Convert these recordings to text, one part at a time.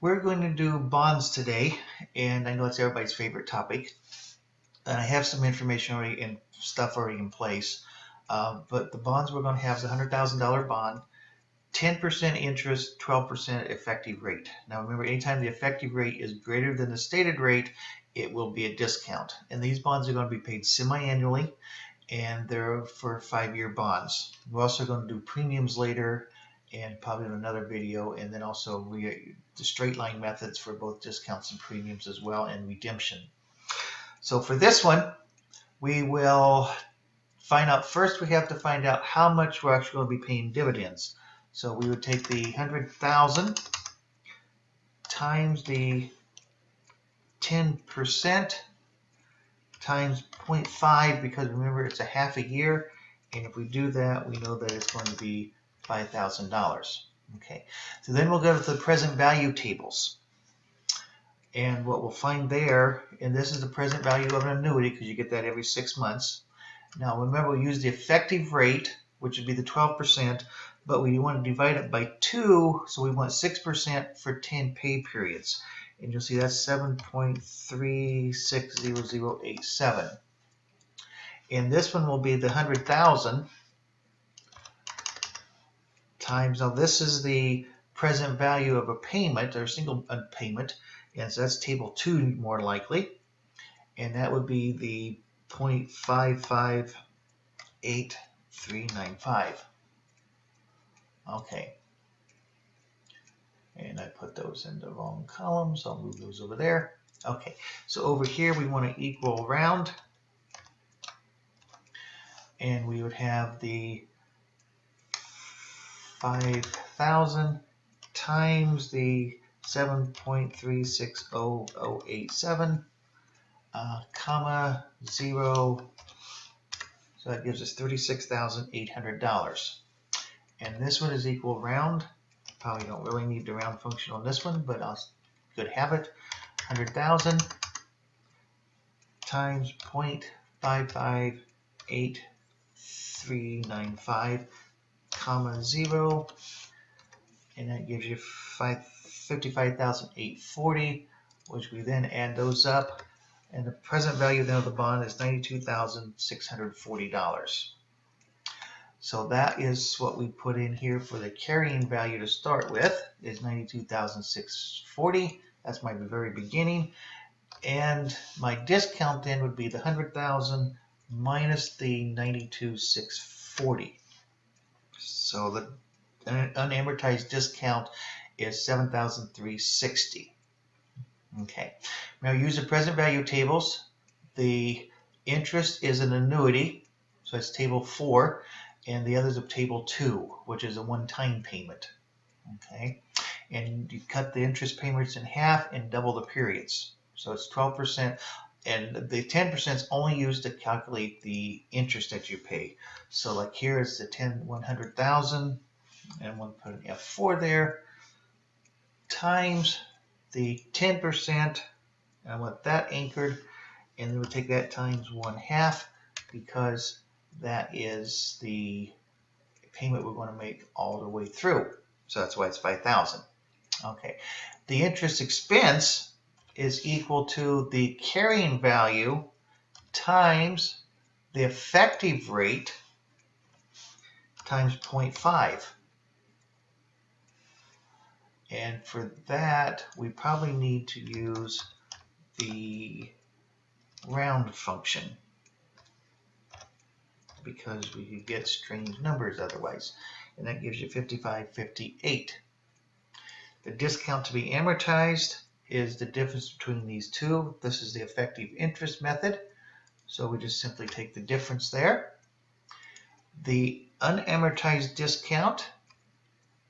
We're going to do bonds today, and I know it's everybody's favorite topic. And I have some information already and stuff already in place. But the bonds we're going to have is a $100,000 bond, 10% interest, 12% effective rate. Now remember, anytime the effective rate is greater than the stated rate, it will be a discount. And these bonds are going to be paid semi-annually, and they're for 5-year bonds. We're also going to do premiums later, and probably in another video, and then also the straight line methods for both discounts and premiums as well, and redemption. So for this one, we will find out, first we have to find out how much we're actually going to be paying dividends. So we would take the 100,000 times the 10% times 0.5, because remember it's a half a year, and if we do that, we know that it's going to be $5,000. Okay, so then we'll go to the present value tables. And what we'll find there, and this is the present value of an annuity because you get that every 6 months. Now remember, we use the effective rate, which would be the 12%, but we want to divide it by 2, so we want 6% for 10 pay periods. And you'll see that's 7.360087. And this one will be the 100,000 times, now this is the present value of a payment or single payment, and so that's table 2 more likely, and that would be the 0.558395. Okay, and I put those in the wrong columns, so I'll move those over there. Okay, so over here we want to equal round, and we would have the 5,000 times the 7.360087, comma 0, so that gives us $36,800. And this one is equal round. Probably don't really need the round function on this one, but good habit. 100,000 times 0.558395, comma 0, and that gives you 55,840, which we then add those up, and the present value then of the bond is $92,640. So that is what we put in here for the carrying value to start with, is $92,640. That's my very beginning, and my discount then would be the 100,000 minus the $92,640. So the unamortized discount is $7,360. Okay, now use the present value tables. The interest is an annuity, so that's table 4, and the others of table 2, which is a one-time payment. Okay, and you cut the interest payments in half and double the periods. So it's 12%, and the 10% is only used to calculate the interest that you pay. So like here it's the 100,000, and we'll put an F4 there, times the 10%, and I want that anchored, and then we'll take that times 1/2, because that is the payment we're going to make all the way through. So that's why it's 5,000. Okay, the interest expense is equal to the carrying value times the effective rate times 0.5. And for that, we probably need to use the round function, because we could get strange numbers otherwise. And that gives you 5558. The discount to be amortized is the difference between these two. This is the effective interest method, so we just simply take the difference there. The unamortized discount,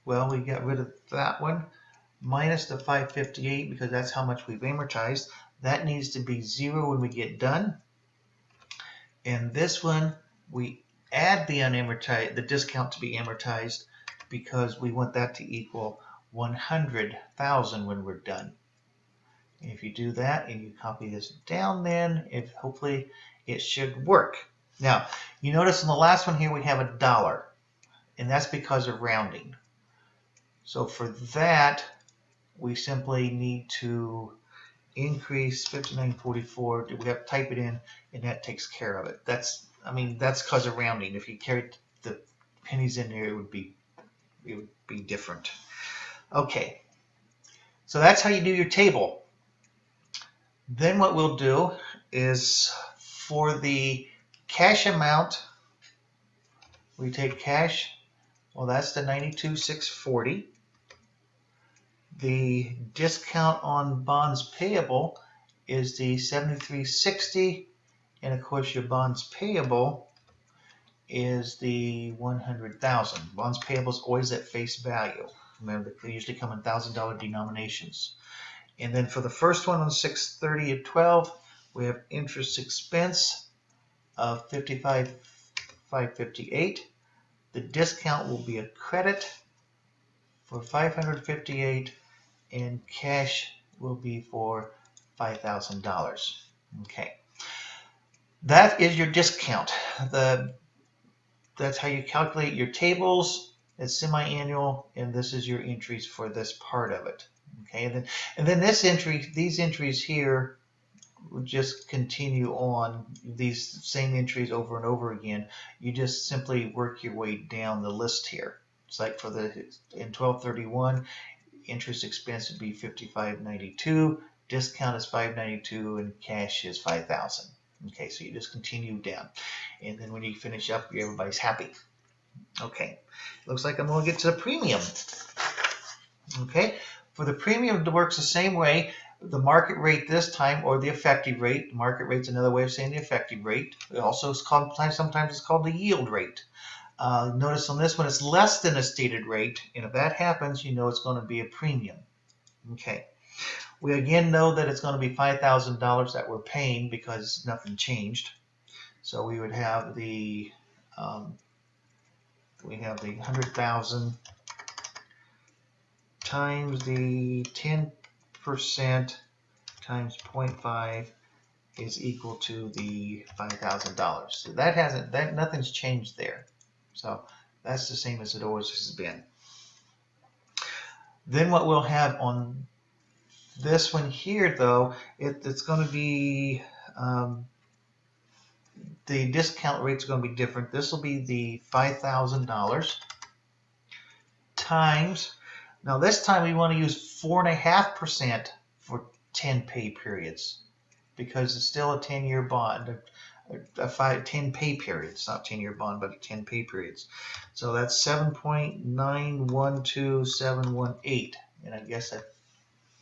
well, we got rid of that one, minus the 558, because that's how much we've amortized. That needs to be 0 when we get done. And this one, we add the discount to be amortized, because we want that to equal 100,000 when we're done. And if you do that and you copy this down, then hopefully it should work. Now, you notice in the last one here we have $1, and that's because of rounding. So for that, we simply need to increase 5944. We have to type it in, and that takes care of it. That's because of rounding. If you carried the pennies in there, it would be different. Okay, so that's how you do your table. Then what we'll do is for the cash amount, we take cash. Well, that's the 92,640. The discount on bonds payable is the 73.60, and of course your bonds payable is the 100,000. Bonds payable is always at face value. Remember, they usually come in $1,000 denominations. And then for the first one on 6/30 of 12, we have interest expense of 55,558. The discount will be a credit for 558, and cash will be for $5,000. Okay, that is your discount. That's how you calculate your tables. It's semi-annual, and this is your entries for this part of it. Okay, and then these entries here will just continue on, these same entries over and over again. You just simply work your way down the list here. It's like in 1231, interest expense would be 5592, discount is 592, and cash is 5,000. Okay, so you just continue down, and then when you finish up, everybody's happy. Okay, looks like I'm going to get to the premium. Okay, for the premium, it works the same way. The market rate this time, or the effective rate. The market rate's another way of saying the effective rate. It also is called, sometimes it's called the yield rate. Notice on this one, it's less than a stated rate, and if that happens, you know it's going to be a premium. Okay. We again know that it's going to be $5,000 that we're paying because nothing changed. So we would have the 100,000 times the 10% times 0.5 is equal to the $5,000. So nothing's changed there. So that's the same as it always has been. Then what we'll have on this one here, though, it's going to be the discount rate's going to be different. This will be the $5,000 times. Now this time we want to use 4.5% for 10 pay periods because it's still a 10-year bond. 10 pay periods, not 10-year bond, but 10 pay periods. So that's 7.912718, and I guess I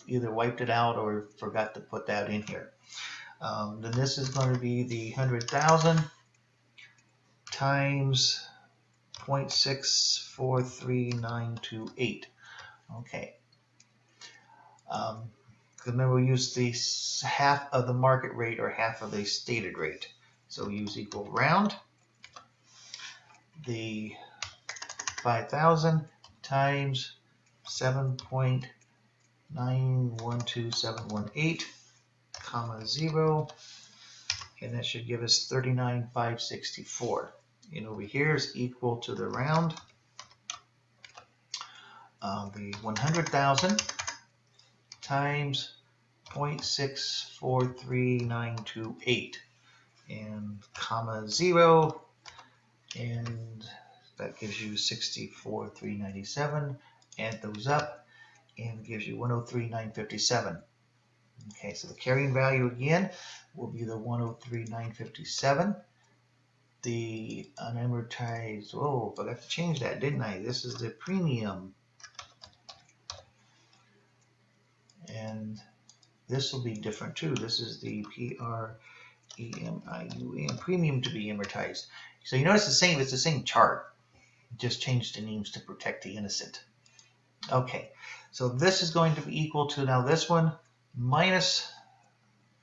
either wiped it out or forgot to put that in here. Then this is going to be the 100,000 times 0.643928. Okay. Remember, we use the half of the market rate or half of the stated rate. So we use equal round. The 5,000 times 7.912718, comma 0, and that should give us 39,564. And over here is equal to the round. The 100,000 times 0.643928 and comma 0, and that gives you 64,397. Add those up and gives you 103,957. Okay, so the carrying value again will be the 103,957. The unamortized, oh, forgot to change that, didn't I? This is the premium. And this will be different too. This is the PREMIUM, premium to be amortized. So you notice it's the same chart. Just changed the names to protect the innocent. Okay, so this is going to be equal to now this one minus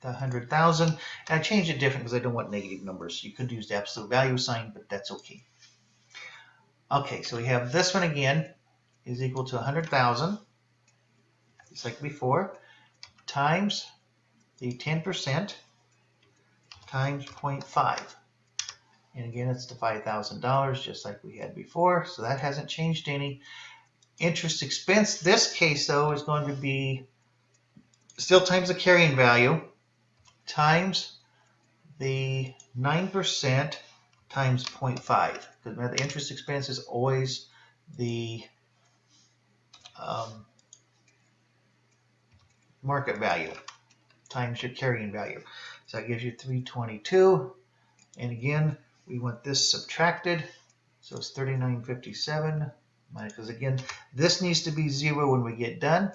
the 100,000. And I changed it different because I don't want negative numbers. You could use the absolute value sign, but that's okay. Okay, so we have this one again is equal to 100,000, just like before, times the 10% times 0.5. And again, it's the $5,000 just like we had before, so that hasn't changed any. interest expense, this case though, is going to be still times the carrying value times the 9% times 0.5. Because the interest expense is always the market value times your carrying value. So that gives you 322. And again, we want this subtracted. So it's 39.57. Because again, this needs to be 0 when we get done.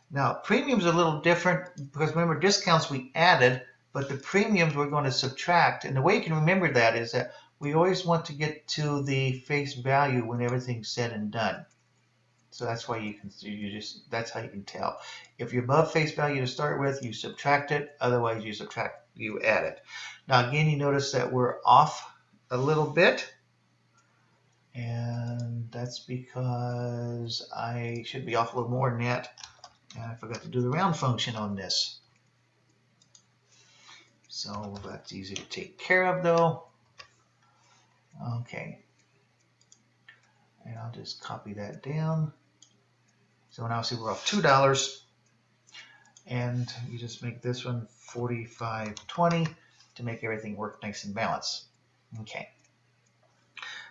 Now, premiums are a little different because remember, discounts we added, but the premiums we're going to subtract. And the way you can remember that is that we always want to get to the face value when everything's said and done. So that's why that's how you can tell. If you're above face value to start with, you subtract it. Otherwise, you add it. Now, again, you notice that we're off a little bit. And that's because I should be off a little more than that. And I forgot to do the round function on this. So that's easy to take care of though. Okay. And I'll just copy that down. So now see we're off $2. And you just make this one 45.20 to make everything work nice and balanced. Okay.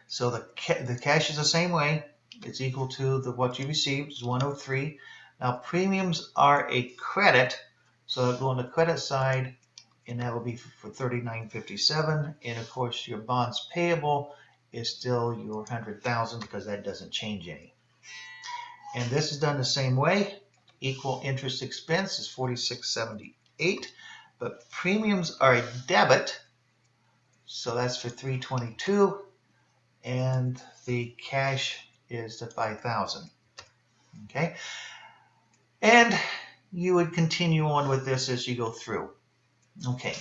So the cash is the same way. It's equal to what you received is 103. Now premiums are a credit, so they'll go on the credit side, and that will be for 39.57. And of course, your bonds payable is still your 100,000 because that doesn't change any. And this is done the same way. Equal interest expense is 46.78, but premiums are a debit, so that's for 322, and the cash is the 5,000. Okay. And you would continue on with this as you go through. Okay,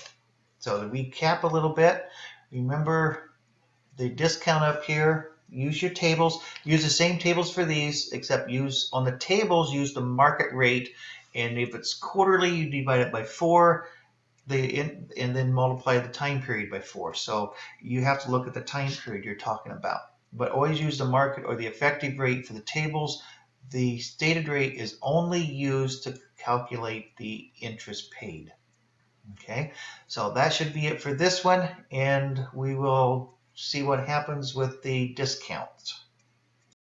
so to recap a little bit, remember the discount up here, use your tables, use the same tables for these, except on the tables, use the market rate, and if it's quarterly, you divide it by 4, and then multiply the time period by 4. So you have to look at the time period you're talking about. But always use the market or the effective rate for the tables. The stated rate is only used to calculate the interest paid. Okay, so that should be it for this one, and we will see what happens with the discounts.